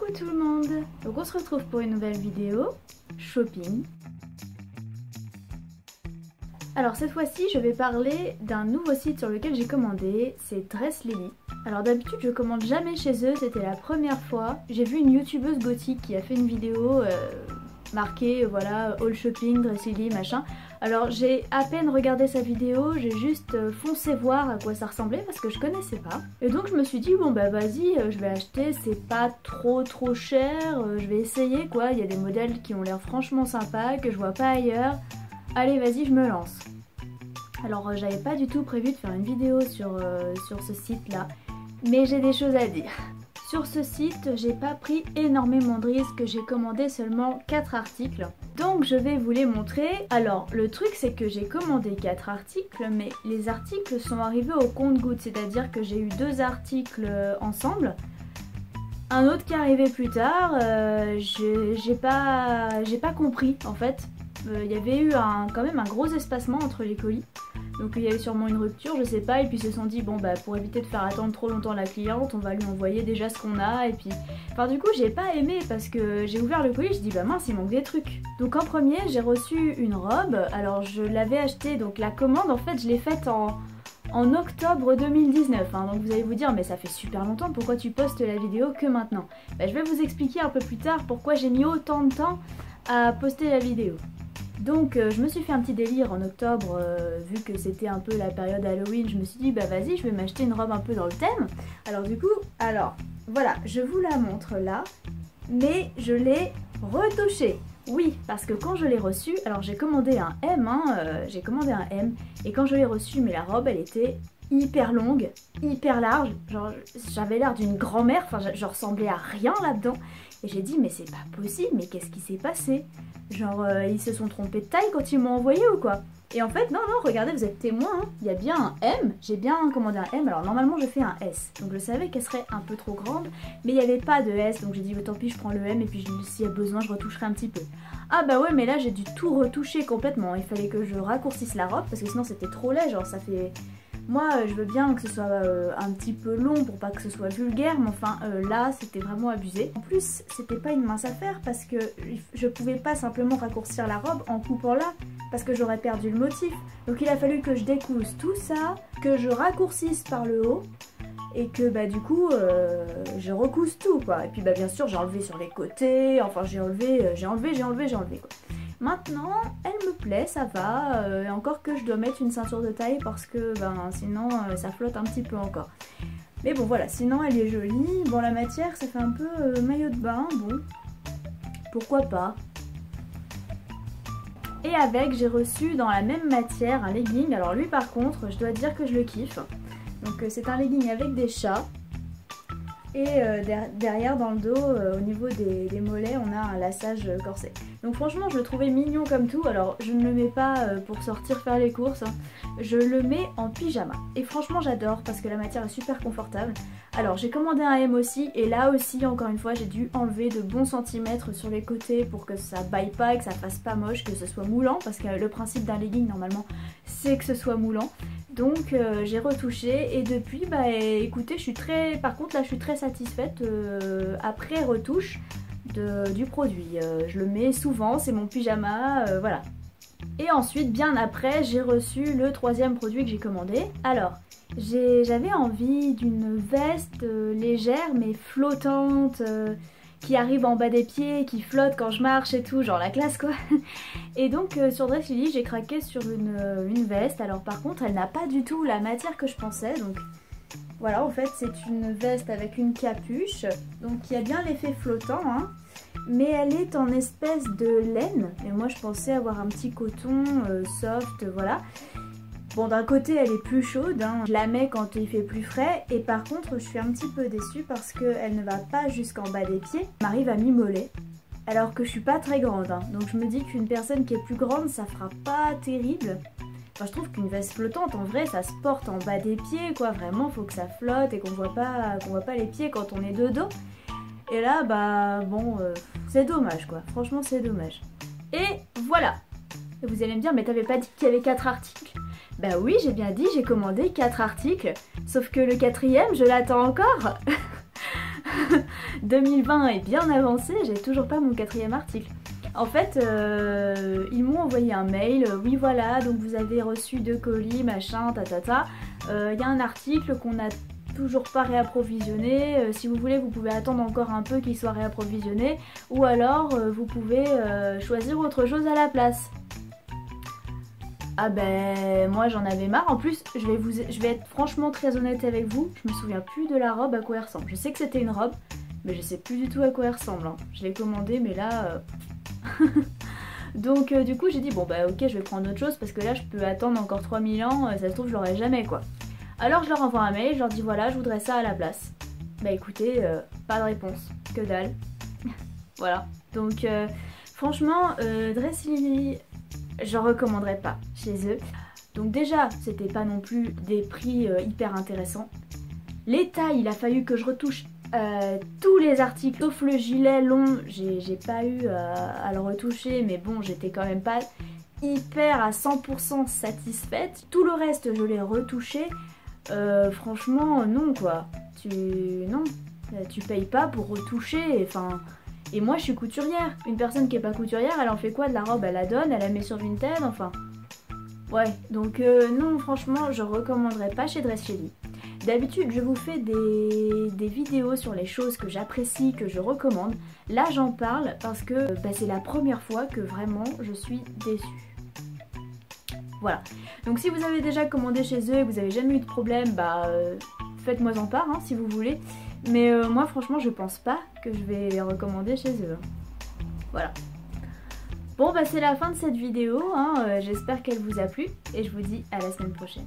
Coucou tout le monde. Donc on se retrouve pour une nouvelle vidéo shopping. Alors cette fois-ci je vais parler d'un nouveau site sur lequel j'ai commandé, c'est Dress Lily. Alors d'habitude je commande jamais chez eux, c'était la première fois. J'ai vu une youtubeuse gothique qui a fait une vidéo marquée voilà all shopping, Dress Lily machin. Alors j'ai à peine regardé sa vidéo, j'ai juste foncé voir à quoi ça ressemblait parce que je connaissais pas. Et donc je me suis dit bon bah vas-y je vais acheter, c'est pas trop cher, je vais essayer quoi, il y a des modèles qui ont l'air franchement sympas, que je vois pas ailleurs. Allez vas-y je me lance. Alors j'avais pas du tout prévu de faire une vidéo sur ce site là, mais j'ai des choses à dire. Sur ce site, j'ai pas pris énormément de risques, j'ai commandé seulement 4 articles. Donc je vais vous les montrer. Alors le truc c'est que j'ai commandé 4 articles, mais les articles sont arrivés au compte-gouttes, c'est-à-dire que j'ai eu 2 articles ensemble. Un autre qui est arrivé plus tard, j'ai pas compris en fait. Il y avait eu quand même un gros espacement entre les colis. Donc il y avait sûrement une rupture, je sais pas, et puis ils se sont dit bon bah pour éviter de faire attendre trop longtemps la cliente, on va lui envoyer déjà ce qu'on a, et puis... Enfin du coup j'ai pas aimé parce que j'ai ouvert le colis, je dis bah mince il manque des trucs. Donc en premier j'ai reçu une robe, alors je l'avais achetée, donc la commande en fait je l'ai faite en octobre 2019, hein. Donc vous allez vous dire mais ça fait super longtemps, pourquoi tu postes la vidéo que maintenant? Bah, je vais vous expliquer un peu plus tard pourquoi j'ai mis autant de temps à poster la vidéo. Donc je me suis fait un petit délire en octobre, vu que c'était un peu la période Halloween, je me suis dit bah vas-y je vais m'acheter une robe un peu dans le thème. Alors du coup, voilà, je vous la montre là, mais je l'ai retouchée. Oui, parce que quand je l'ai reçue, alors j'ai commandé un M, j'ai commandé un M, et quand je l'ai reçue, mais la robe elle était hyper longue, hyper large, genre j'avais l'air d'une grand-mère, enfin je ressemblais à rien là-dedans, et j'ai dit mais c'est pas possible, mais qu'est-ce qui s'est passé? Genre ils se sont trompés de taille quand ils m'ont envoyé ou quoi? Et en fait non, regardez, vous êtes témoin, hein. Il y a bien un M, j'ai bien commandé un M, alors normalement je fais un S, donc je savais qu'elle serait un peu trop grande, mais il n'y avait pas de S, donc j'ai dit tant pis je prends le M et puis s'il y a besoin je retoucherai un petit peu. Ah bah ouais mais là j'ai dû tout retoucher complètement, il fallait que je raccourcisse la robe parce que sinon c'était trop laid, genre ça fait... Moi je veux bien que ce soit un petit peu long pour pas que ce soit vulgaire, mais enfin là c'était vraiment abusé. En plus c'était pas une mince affaire parce que je pouvais pas simplement raccourcir la robe en coupant là, parce que j'aurais perdu le motif. Donc il a fallu que je découse tout ça, que je raccourcisse par le haut, et que bah du coup je recouse tout quoi. Et puis bah bien sûr j'ai enlevé sur les côtés, enfin j'ai enlevé quoi. Maintenant, elle me plaît, ça va, et encore que je dois mettre une ceinture de taille parce que ben, sinon ça flotte un petit peu encore. Mais bon voilà, sinon elle est jolie. Bon la matière ça fait un peu maillot de bain, bon, pourquoi pas. Et avec j'ai reçu dans la même matière un legging, alors lui par contre je dois dire que je le kiffe. Donc c'est un legging avec des chats. Et derrière dans le dos, au niveau des mollets, on a un lassage corset. Donc franchement je le trouvais mignon comme tout. Alors je ne le mets pas pour sortir faire les courses, hein. Je le mets en pyjama. Et franchement j'adore parce que la matière est super confortable. Alors j'ai commandé un M aussi, et là aussi encore une fois j'ai dû enlever de bons centimètres sur les côtés pour que ça baille pas et que ça fasse pas moche, que ce soit moulant, parce que le principe d'un legging normalement c'est que ce soit moulant. Donc j'ai retouché et depuis bah écoutez par contre là je suis très satisfaite après retouche du produit. Je le mets souvent, c'est mon pyjama, voilà. Et ensuite bien après j'ai reçu le troisième produit que j'ai commandé. Alors j'avais envie d'une veste légère mais flottante, qui arrive en bas des pieds, qui flotte quand je marche et tout, genre la classe quoi. Et donc sur Dress Lily j'ai craqué sur une veste. Alors par contre elle n'a pas du tout la matière que je pensais, donc voilà, en fait c'est une veste avec une capuche, donc qui a bien l'effet flottant, hein, mais elle est en espèce de laine, et moi je pensais avoir un petit coton soft, voilà. Bon d'un côté elle est plus chaude, hein. Je la mets quand il fait plus frais, et par contre je suis un petit peu déçue parce qu'elle ne va pas jusqu'en bas des pieds, elle m'arrive à mi-mollet, alors que je suis pas très grande, hein. Donc je me dis qu'une personne qui est plus grande ça fera pas terrible. Enfin je trouve qu'une veste flottante en vrai ça se porte en bas des pieds quoi, vraiment faut que ça flotte et qu'on voit pas les pieds quand on est de dos. Et là bah bon c'est dommage quoi, franchement c'est dommage. Et voilà. Et vous allez me dire mais t'avais pas dit qu'il y avait 4 articles? Bah oui, j'ai bien dit, j'ai commandé 4 articles, sauf que le 4e, je l'attends encore. 2020 est bien avancé, j'ai toujours pas mon 4e article. En fait, ils m'ont envoyé un mail, oui voilà, donc vous avez reçu 2 colis, machin, tatata. Il y a un article qu'on n'a toujours pas réapprovisionné, si vous voulez vous pouvez attendre encore un peu qu'il soit réapprovisionné, ou alors vous pouvez choisir autre chose à la place. Ah ben moi j'en avais marre, en plus je vais être franchement très honnête avec vous, je me souviens plus de la robe à quoi elle ressemble. Je sais que c'était une robe, mais je sais plus du tout à quoi elle ressemble, hein. Je l'ai commandée mais là... Donc du coup j'ai dit bon bah ok je vais prendre autre chose parce que là je peux attendre encore 3000 ans, ça se trouve je l'aurai jamais quoi. Alors je leur envoie un mail, je leur dis voilà je voudrais ça à la place. Bah écoutez, pas de réponse, que dalle. Voilà, donc franchement Dress Lily je recommanderais pas chez eux. Donc déjà c'était pas non plus des prix hyper intéressants. Les tailles il a fallu que je retouche tous les articles sauf le gilet long, j'ai pas eu à le retoucher mais bon j'étais quand même pas hyper à 100% satisfaite. Tout le reste je l'ai retouché, franchement non quoi, non, tu payes pas pour retoucher, enfin... Et moi je suis couturière, une personne qui est pas couturière elle en fait quoi de la robe, elle la donne, elle la met sur Vinted, enfin... Ouais, donc non franchement je recommanderais pas chez Dress Lily. D'habitude je vous fais des vidéos sur les choses que j'apprécie, que je recommande. Là j'en parle parce que bah, c'est la première fois que vraiment je suis déçue. Voilà, donc si vous avez déjà commandé chez eux et que vous avez jamais eu de problème, bah faites-moi en part hein, si vous voulez. Mais moi franchement je pense pas que je vais les recommander chez eux. Voilà. Bon bah c'est la fin de cette vidéo, hein. J'espère qu'elle vous a plu et je vous dis à la semaine prochaine.